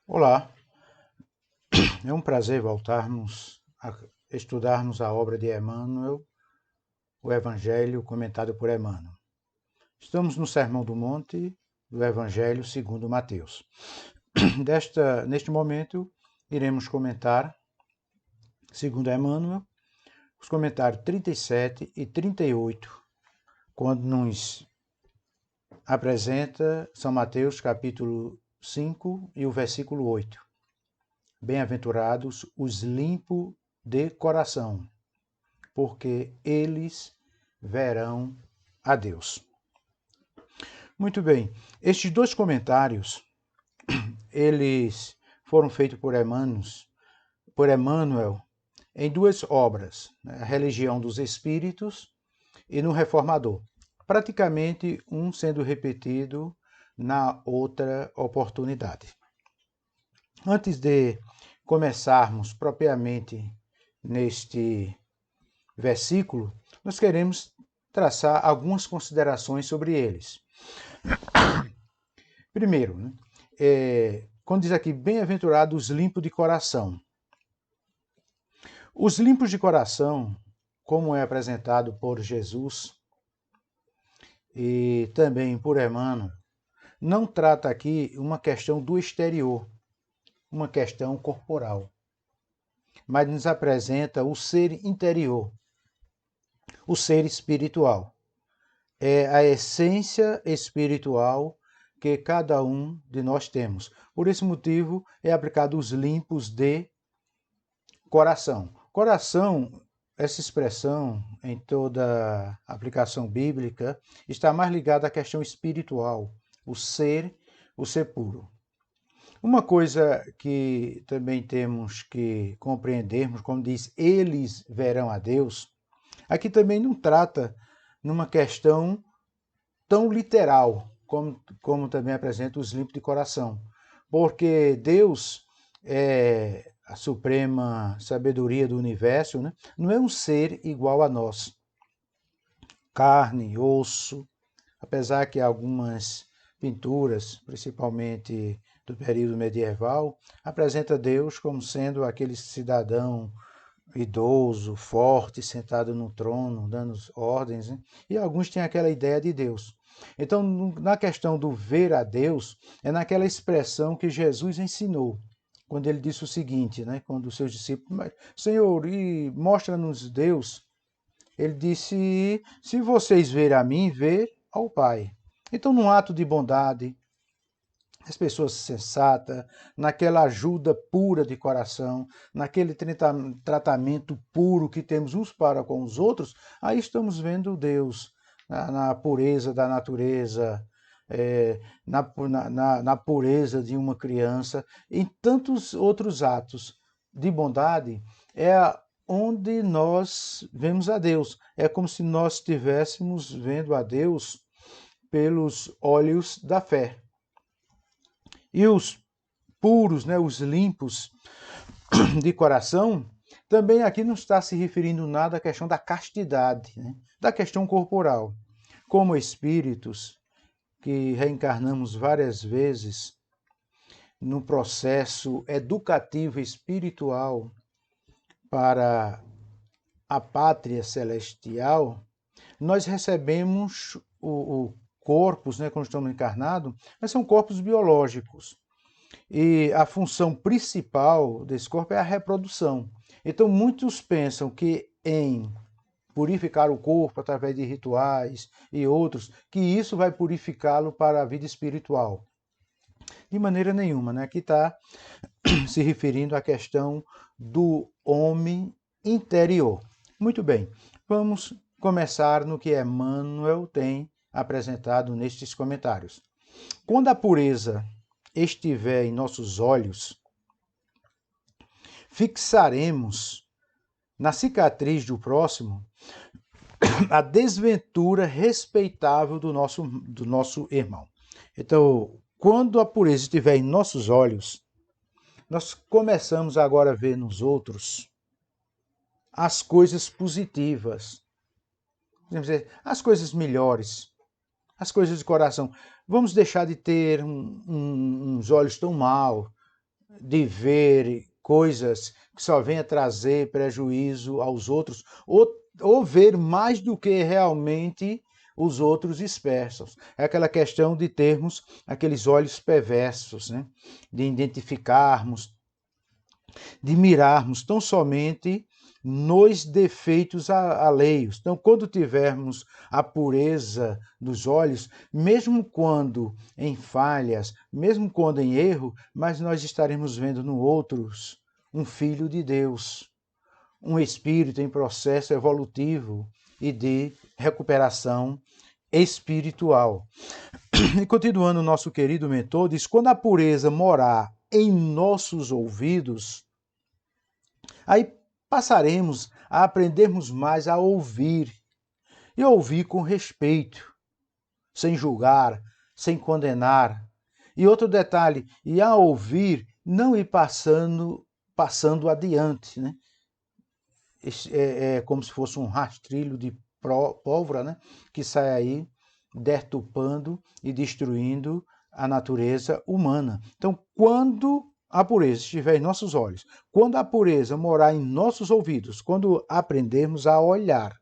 Olá, é um prazer voltarmos a estudarmos a obra de Emmanuel, o Evangelho comentado por Emmanuel. Estamos no Sermão do Monte do Evangelho segundo Mateus. Neste momento, iremos comentar, segundo Emmanuel, os comentários 37 e 38, quando nos apresenta São Mateus capítulo 5 e o versículo 8. Bem-aventurados os limpos de coração, porque eles verão a Deus. Muito bem, estes dois comentários, eles foram feitos por Emmanuel em duas obras, né? A Religião dos Espíritos e no Reformador, praticamente um sendo repetido na outra oportunidade. Antes de começarmos propriamente neste versículo, nós queremos traçar algumas considerações sobre eles. Primeiro, quando diz aqui, bem-aventurados os limpos de coração. Os limpos de coração, como é apresentado por Jesus e também por Emmanuel, não trata aqui uma questão do exterior, uma questão corporal, mas nos apresenta o ser interior, o ser espiritual. É a essência espiritual que cada um de nós temos. Por esse motivo, é aplicado os limpos de coração. Coração, essa expressão em toda a aplicação bíblica, está mais ligada à questão espiritual, o ser puro. Uma coisa que também temos que compreendermos, como diz, eles verão a Deus, aqui também não trata numa questão tão literal, como também apresenta os limpos de coração. Porque Deus é a suprema sabedoria do universo, né? Não é um ser igual a nós. Carne, osso, apesar que algumas pinturas, principalmente do período medieval, apresenta Deus como sendo aquele cidadão idoso, forte, sentado no trono, dando ordens, né? E alguns têm aquela ideia de Deus. Então, na questão do ver a Deus, é naquela expressão que Jesus ensinou, quando ele disse o seguinte, né? Quando os seus discípulos, Senhor, e mostra-nos Deus. Ele disse, se vocês verem a mim, ver ao Pai. Então, num ato de bondade, as pessoas sensatas, naquela ajuda pura de coração, naquele tratamento puro que temos uns para com os outros, aí estamos vendo Deus na pureza da natureza, na pureza de uma criança, em tantos outros atos de bondade, é onde nós vemos a Deus. É como se nós estivéssemos vendo a Deus pelos olhos da fé. E os puros, né, os limpos de coração, também aqui não está se referindo nada à questão da castidade, né, da questão corporal. Como espíritos que reencarnamos várias vezes no processo educativo espiritual para a pátria celestial, nós recebemos o corpos, né, quando estamos encarnados, mas são corpos biológicos. E a função principal desse corpo é a reprodução. Então, muitos pensam que em purificar o corpo através de rituais e outros, que isso vai purificá-lo para a vida espiritual. De maneira nenhuma, né? Aqui está se referindo à questão do homem interior. Muito bem, vamos começar no que Emmanuel tem apresentado nestes comentários. Quando a pureza estiver em nossos olhos, fixaremos na cicatriz do próximo a desventura respeitável do nosso irmão. Então, quando a pureza estiver em nossos olhos, nós começamos agora a ver nos outros as coisas positivas, podemos dizer, as coisas melhores, as coisas de coração. Vamos deixar de ter uns olhos tão mal, de ver coisas que só venha trazer prejuízo aos outros, ou ver mais do que realmente os outros dispersos. É aquela questão de termos aqueles olhos perversos, né? De identificarmos, de mirarmos tão somente nos defeitos alheios. Então, quando tivermos a pureza dos olhos, mesmo quando em falhas, mesmo quando em erro, mas nós estaremos vendo no outros um filho de Deus, um espírito em processo evolutivo e de recuperação espiritual. E continuando, o nosso querido mentor diz: quando a pureza morar em nossos ouvidos, aí passaremos a aprendermos mais a ouvir, e ouvir com respeito, sem julgar, sem condenar. E outro detalhe, e a ouvir, não ir passando adiante, né? É como se fosse um rastrilho de pólvora, né? Que sai aí deturpando e destruindo a natureza humana. Então, quando a pureza estiver em nossos olhos, quando a pureza morar em nossos ouvidos, quando aprendermos a olhar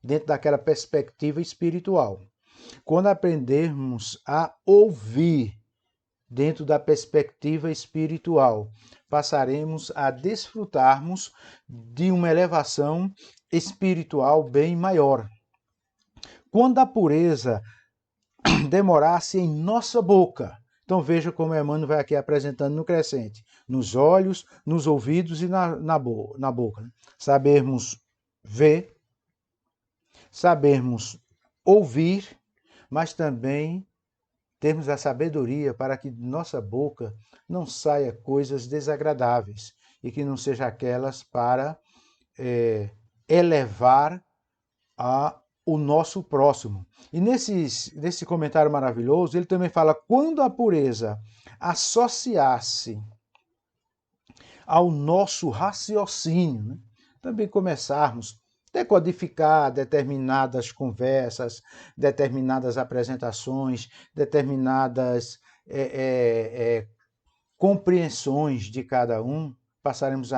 dentro daquela perspectiva espiritual, quando aprendermos a ouvir dentro da perspectiva espiritual, passaremos a desfrutarmos de uma elevação espiritual bem maior. Quando a pureza demorasse em nossa boca, então veja como Emmanuel vai aqui apresentando no crescente, nos olhos, nos ouvidos e na boca. Né? Sabermos ver, sabermos ouvir, mas também termos a sabedoria para que de nossa boca não saia coisas desagradáveis e que não sejam aquelas para elevar o nosso próximo. E nesse comentário maravilhoso, ele também fala: quando a pureza associar-se ao nosso raciocínio, né? Também começarmos a decodificar determinadas conversas, determinadas apresentações, determinadas compreensões de cada um, passaremos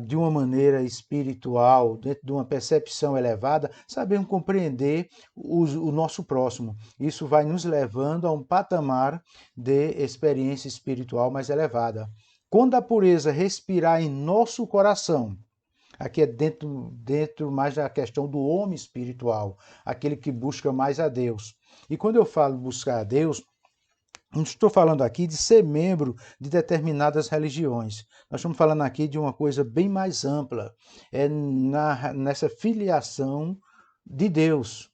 de uma maneira espiritual, dentro de uma percepção elevada, sabemos compreender o nosso próximo. Isso vai nos levando a um patamar de experiência espiritual mais elevada. Quando a pureza respirar em nosso coração, aqui é dentro mais da questão do homem espiritual, aquele que busca mais a Deus. E quando eu falo buscar a Deus, não estou falando aqui de ser membro de determinadas religiões. Nós estamos falando aqui de uma coisa bem mais ampla. É nessa filiação de Deus,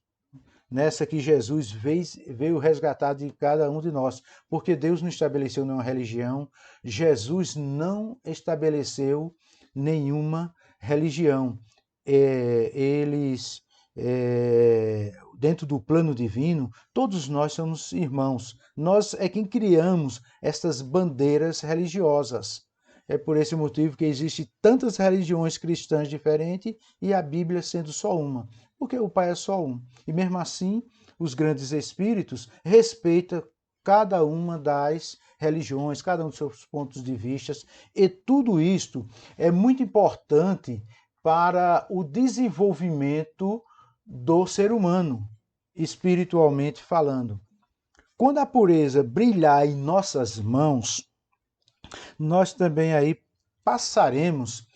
nessa que Jesus veio resgatar de cada um de nós. Porque Deus não estabeleceu nenhuma religião, Jesus não estabeleceu nenhuma religião. Dentro do plano divino, todos nós somos irmãos. Nós é quem criamos estas bandeiras religiosas. É por esse motivo que existem tantas religiões cristãs diferentes e a Bíblia sendo só uma, porque o Pai é só um. E mesmo assim, os grandes espíritos respeitam cada uma das religiões, cada um dos seus pontos de vista, e tudo isto é muito importante para o desenvolvimento do ser humano, espiritualmente falando. Quando a pureza brilhar em nossas mãos, nós também aí passaremos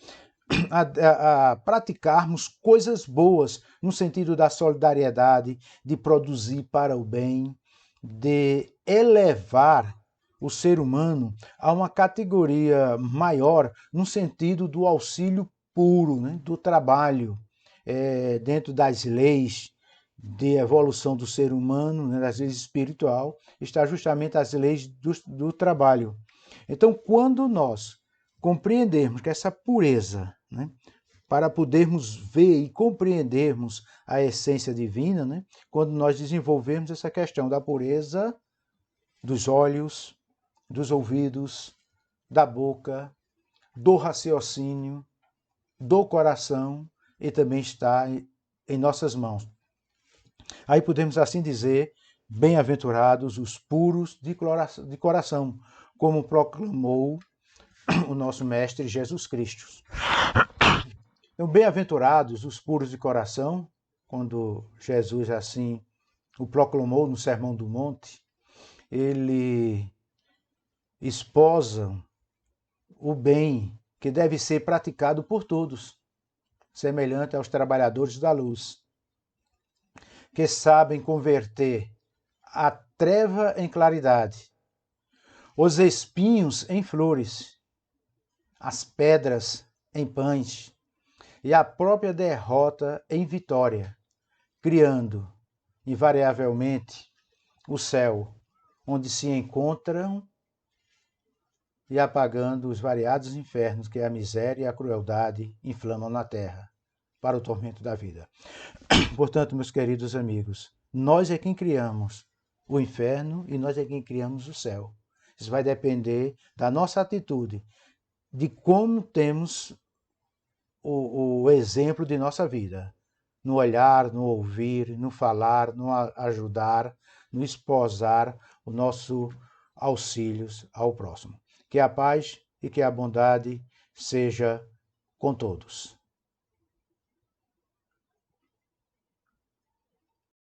a praticarmos coisas boas, no sentido da solidariedade, de produzir para o bem, de elevar o ser humano a uma categoria maior, no sentido do auxílio puro, né, do trabalho, dentro das leis de evolução do ser humano, né, das leis espiritual, está justamente as leis do trabalho. Então, quando nós compreendermos que essa pureza, né, para podermos ver e compreendermos a essência divina, né, quando nós desenvolvermos essa questão da pureza dos olhos, dos ouvidos, da boca, do raciocínio, do coração, e também está em nossas mãos. Aí podemos assim dizer Bem-aventurados os puros de coração, como proclamou o nosso Mestre Jesus Cristo. Então, bem-aventurados os puros de coração, quando Jesus assim o proclamou no Sermão do Monte, ele esposa o bem que deve ser praticado por todos, semelhante aos trabalhadores da luz, que sabem converter a treva em claridade, os espinhos em flores, as pedras em pães e a própria derrota em vitória, criando, invariavelmente, o céu, onde se encontram e apagando os variados infernos que a miséria e a crueldade inflamam na terra, para o tormento da vida. Portanto, meus queridos amigos, nós é quem criamos o inferno e nós é quem criamos o céu. Isso vai depender da nossa atitude, de como temos o exemplo de nossa vida, no olhar, no ouvir, no falar, no ajudar, no esposar o nosso auxílios ao próximo. Que a paz e que a bondade seja com todos.